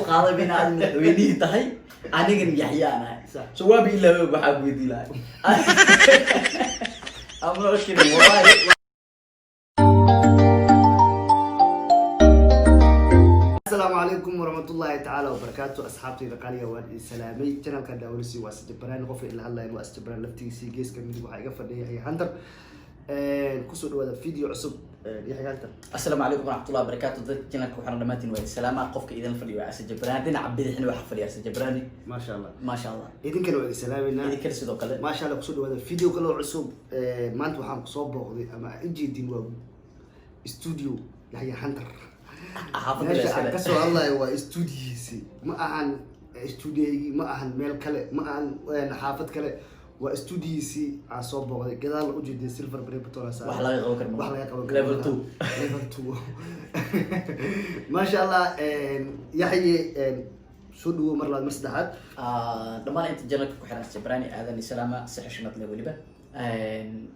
qaaday bina aad madaxweynihii tahay anigan yaxyaana jawaabi ilaa waxa ku weydiin lahay amro kiri wallahi السلام عليكم ورحمة الله تعالى وبركاته أصحابتي القالية والسلامي channel كان داولسي واستجبران قفل إلا الله إنه استجبران لفتي سي جيس كان ميدو حاجة فردي يحيى هندر كسر هذا فيديو عصب يحيى هندر. السلام عليكم ورحمة الله وبركاته ضد channel كوحنا دماتين والسلامة قفك إذا الفيديو استجبران دينا عبيد إحنا وحفل يا استجبراني ما شاء الله ما شاء الله إذن كانوا السلامي إذن كان سيدو قلة ما شاء الله كسر هذا فيديو كله عصب ما أنتوا حام صوب أما إنجي دين استوديو يحيى هندر. ماشي كسر الله هو استوديوسي ما أهان استوديو ما أهان ميل كله ما أهان حافظ كله واستوديوسي عصابة وهذا كذا الوجود السيلفر بري بتوع ساعة وحلا يقوكر level 2 ما شاء الله يحيى شو دو مرة المسدحات دمان أنت جنك كحرنا استجبراني هذا السلامة صحة شمات لوليبة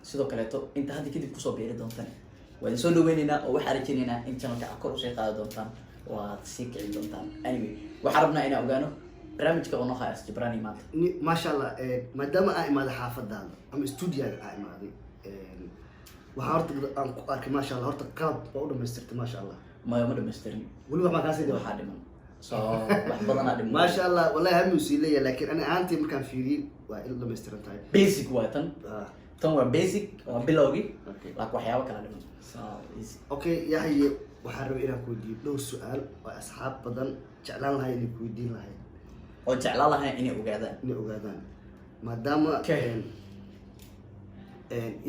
سيدو كلاتو أنت هذه كده كوسو بيري دونتان وإن سولو ويننا أو حرجيننا إن جنك أكل شيء قاعد دونتان وتسيك دونتان anyway وحربنا إنا أوجانو برامج كأنه خاص استجبراني مات ما شاء الله ما دام أعمل حافظ هذا أم استوديو أعمل وهارت أرك ما شاء الله هارت كاب بقول مسترت ما شاء الله ما يوم مسترني ولو ما كان سيدو حادم بحضرنا دم ما شاء الله والله هم يسيلي لكن أنا أنتي مكان فيري وإلا مسترت هاي basic واتن تون basic وبلوغي لك وحياة كلام أوكي يا هي وحرب إلى كودي لو سؤال وأصحاب بدن جعلان هاي اللي كودي لهاي oo jeclaan lahaa inay ogaadaan maadaama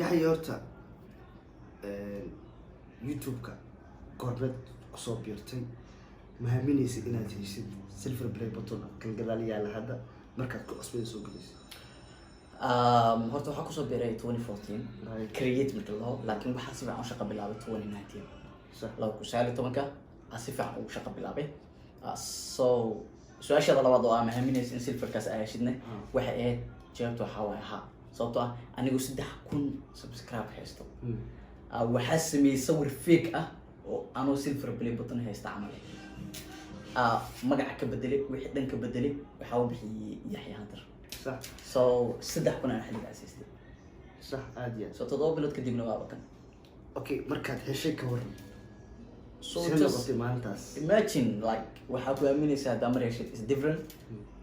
yaxya horta youtube-ka goorbeed kusoo biirtay ma haaminaysid inaad heshid silver play button kan gadaal yaala hadda markaad ku cusbada soo gelaysid horta waxaa kusoo biiray 2014 create marka laho laakiin waxaa si fiican u shaqo bilaabay 2019 lagu kusaali tobanka si fiican ugu shaqo bilaabay so سؤال هذا لو وضعه مهمني إن سيلفر كاس أشدنا واحد جابته حوالي ها صوته أنا قلت سدح كون سبسكرايب هيستو وحسمي يصور فيك أنا سيلفر بلاي بطن هيستعمل مقع كبدلي واحد كبدلي وحاول به يحيى هندر صح سدح كون أنا حلي أسيستي صح عادي صوت ضوء بلد كديم نوابك أوكي مركز هالشيء كورن So just imagine like waxaa ku aaminaysaa damar shit is different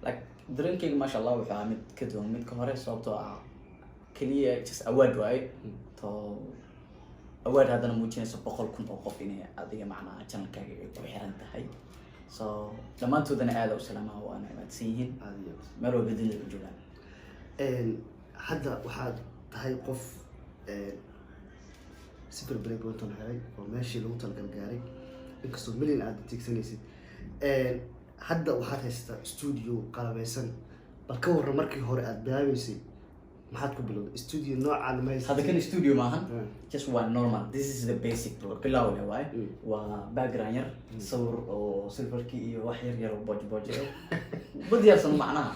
like drinking ma sha Allah waxa mid ka duwan mid ka hore sababtoo ah kaliya just award way to award hadana muujinaysa 100,000 oo qof inay adiga macnaha channel-kaaga ay ku xiran tahay so dhamaantoodana aad u salaamaha oo aan imaadsiin meel walba dinta ku joogaan hadda waxaad tahay qof سيلفر بلاي بوتون هاي وماشي لو تلقى الجاري إنكسر مليون عاد تكسنيسي حدا وحد هستا استوديو قلبيسن بالكور مركي هور أداميسي ما حد قبله استوديو نوع على ما هذا كان استوديو معهن just one normal this is the basic بلاو له واي وباكراينر صور أو سيلفر كي وحير يرو بوج بدي أصلا معناها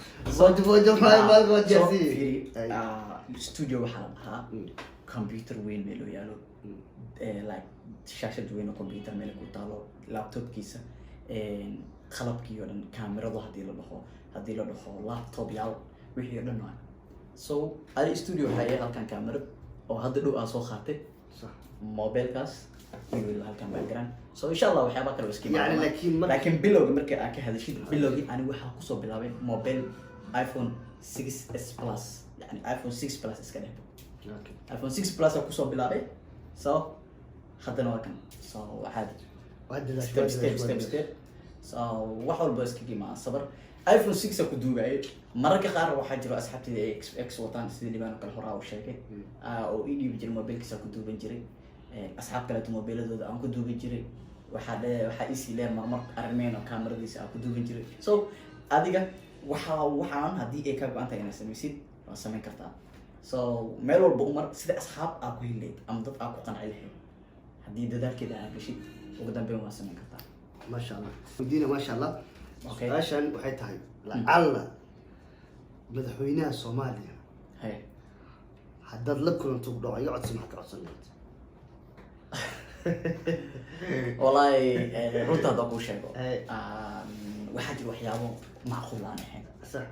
بوج ما بوج في استوديو بحالها كمبيوتر وين ميلو يالو like شاشة وين كمبيوتر ميلو كتالو لابتوب كيسة خلاب كيوان كاميرا ده هدي له لابتوب يال وحي يدنا so هذا استوديو هاي هالكان كاميرا أو هذا لو أسو خاطئ صح موبايل كاس يقول هالكان باكجراوند so إن شاء الله وحيا بكرة بس يعني لكن بلوغ مركي أكيد هذا الشيء بلوغي أنا وحى قصو بلاوي موبايل آيفون 6s plus يعني آيفون 6 plus إسكانه iPhone 6 Plus aku so bilaabay so haddana waa kan so waxaad step so wax walba iska qiimaa sabar iPhone 6 ku duubay mararka qaar waxaa jiro asxaabtayda X wataan sidii libaan kala horaa u sheegay oo ii dhiibi jiray mobilkiisa ku duuban jiray asxaab kale mobiladooda aan ku duuban jiray waxa isi leer marmar armeen oo kaamiradiisa aan ku duuban jiray so adiga waxaan hadii ay ka go'an tahay inaad samaysid waa samayn kartaa so meel walba umar sida asxaab aa ku hileyd ama dad aa ku qanci lahayd haddii dadaalkeeda aa gashid ugu dambeyn waa samayn kartaa ما شاء الله مدينة ما شاء الله اوكي عشان وحيتها لعل مدحوينها الصومالية هي حدد لك كل انتو بدو يقعد سمحك عصنيت والله runta hadda ku sheego waxaa jira waxyaabo macquul aan ahayn صح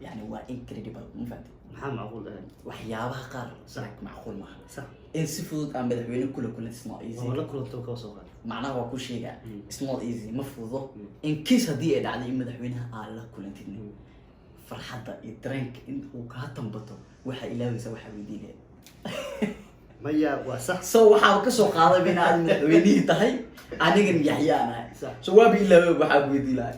yani waa incredible ma fahamtay maxaa macquul ahayn waxyaabaha qaar صح macquul maaha صح in si fudud aan madaxweyne kula it's not easy wala kulanto ka soo qaad macnaha waa ku sheegaa it's not easy ma fududo in case haddii ay dhacday in madaxweynaha aan la kulantid farxadda iyo dareenka in uu kaa tambato waxaa ilaawaysa waxaa weydiinaya maya waa sax so waxaa kasoo qaaday in aad madaxweynihii tahay anigan yaxyaan ahay صح so waabi ilaawe waxaa ku weydiin lahay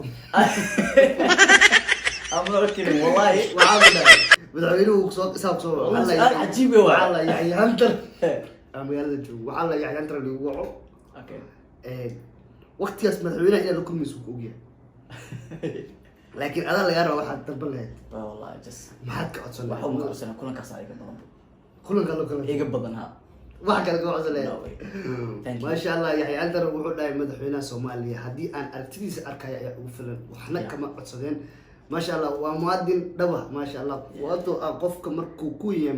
I'm not kidding wallahi waxaa dhahay madaxweynuhu soo isaab soo aad cajiib waa waxaa la yahay hantar magaalada joogo waxaa la yahay hantar lagu waco okay waqtigaas madaxweynaha inaa la kulmayso ku ogyahay laakiin adaa lagaa raba waxaad dalban lahayd wallahi just maxaad ka codsan waxa uu codsan kulankaas iga badan kulanka loo kala iga badan ha wax kale ka codsan lahayd no way thank you maasha allah yaxya hantar wuxuu dhahay madaxweynaha soomaaliya haddii aan aragtidiisa arkaya ayaa ugu filan waxna kama codsadeen maasha allah waa muwaadin dhaba maasha allah wato qofka markuu ku yahay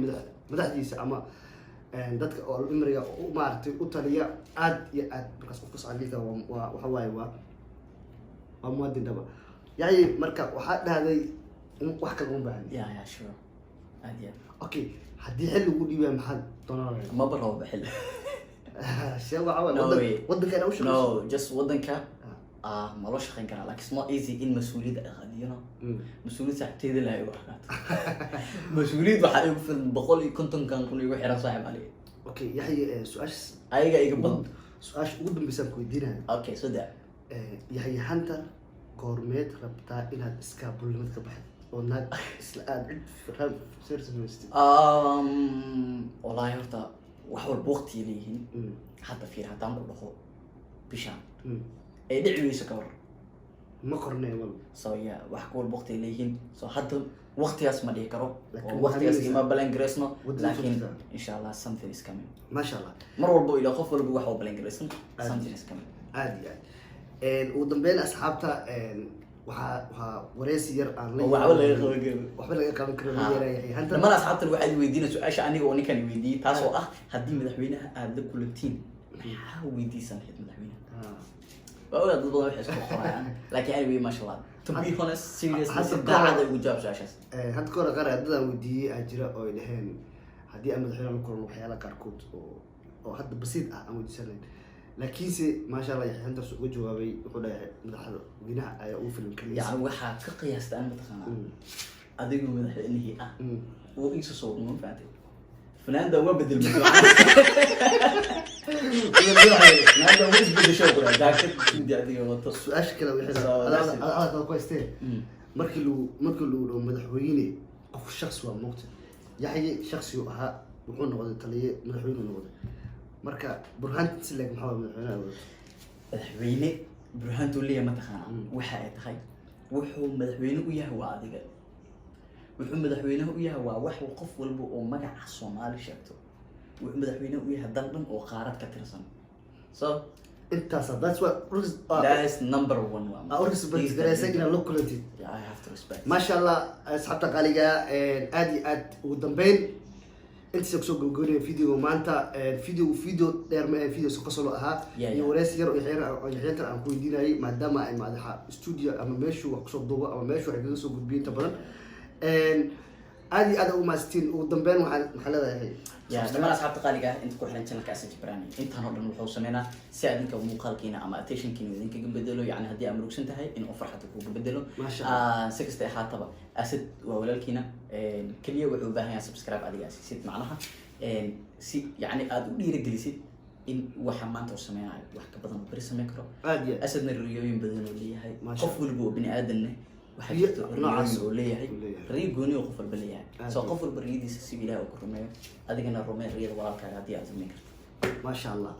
madaxdiisa ama dadka oo imriga maaragtay u taliya aad iyo aad markaas qofka socodka waa waxa waaye waa muwaadin dhaba yahay marka waxaa dhahday wax kale uma baahan yeah sure aad iyo okay haddii xil lagu dhiibaya maxaad doonanaya ma baro xil shee waxa No way. waddankeena u shaqeyso no just wadanka ma loo shaqeyn karaa like it's not easy in mas-uuliyadda ay qaadiyo no mas-uuliyad saaxiibteeda lahay ugu xaqaato mas-uuliyad waxaa igu filan 150 kun igu xiran saaxiib ali okay yaxya su-aasha ayaga iga badan su-aasha ugu dambeysaan ku weydiinaya okay so that yaxya hantar goormeed rabtaa inaad iskaabulnimad ka baxdo oo naag isla aad cid sirsamaysid wallahi horta wax walba waqtiga leeyihiin hadda fiir haddaan ku dhaho bishaan ay dhici weyso ka hor ma qornay wal so yeah wax ka walba waqtiga leeyihiin so hadda waqtigaas ma dhihi karo Laakiin oo waqtigaas waxaa ima balan graysno Wadada laakiin soo insha allah something is coming maasha allah mar walba ila qof walba wax oo balan graysan something is coming aad iyo aad ugu dambeyn asxaabta waxaa wareysi yar aan la waxba laga qaban karo waxba laga qaban karo la yeerayahay hantar dhammaan asxaabtan waxay weydiinayaan su-aasha aniga oo ninkan weydiiyey taas oo ah haddii madaxweynaha aad la kulantiin maxaa weydiisan lahayd madaxweynaha waa ogaa dad badan waxay isku qorayaan laakiin anyway masha allah to be honest seriously si daacada ugu jawaab su-aashaas hadda kahor qaar dadaan weydiiyey aa jira oo ay dhaheen haddii aan madaxweynaha la kulan waxyaala qaarkood oo hadda basiid ah aan weydiisanayn laakiinse maasha allah yaxya hantar uga jawaabay wuxuu dhahay madaxweynaha ayaa ugu filan keliya yani waxaa ka qiyaasta an mataqaanaa adigoo madaxweynihii ah oo iisu soo dhuma fahamtay fanaanda waa bedelmay fanaanda waa isbedesho kula jaakad hindi adiga wato su-aasha kale waxay ku haysteen markii lagu dhaho madaxweyne qof shaksi waa moogta yaxye shaksi uu ahaa wuxuu noqday taliye madaxweyne noqday marka burhaanta silag maxaa madaxweynaha madaxweyne burhaantu leeyahay mataqaanaa waxa ay tahay wuxuu madaxweyne u yahay waa adiga wuxuu madaxweynaha u yahay waa wax qof walba oo magaca Soomaali sheegto wuxuu madaxweynaha u yahay dal dhan oo qaarad ka tirsan so intaas that's what that is number 1 one I respect garaysan loo kulantid yeah I have to respect masha Allah asxaabta qaaliga aad iyo aad ugu dambeyn inta soo gogolay video maanta video dheer ma video soo kasoo ahaa iyo wareysi yar oo yaxyanta aan ku weydiinayay maadaama ay madaxa studio ama meeshu wax kusoo duubo ama meeshu wax kaga soo gudbiyo inta badan aad iyo aad u maastiin ugu dambeyn waxaan leedahay يا دمان أصحاب تقاليقة أنت كل حين channel كاسة جبراني أنت هنقدر نروح وصلنا ساعدك ومقال كينا أما attention كينا إذا كي بدلوا يعني هدي أمرك سنتهاي إن أوفر حتى كوب بدلوا ما شاء الله سكست إحاط طبعا أسد وولا كينا كل يوم وعوبها يا سبسكرايب على جالس سيد معنا سي يعني أدولي رجلسي إن وحمان توصلنا وحكي بدنا بريس ميكرو أسد الريوين بدلوا لي هاي قفل بو بني آدم وحاجات نوعاً وليه ريق جوني وقفل بليه سو قفل بريدي سبيله وكرمه هذه كنا الرومين ريد وراك هذه أزميك ما شاء الله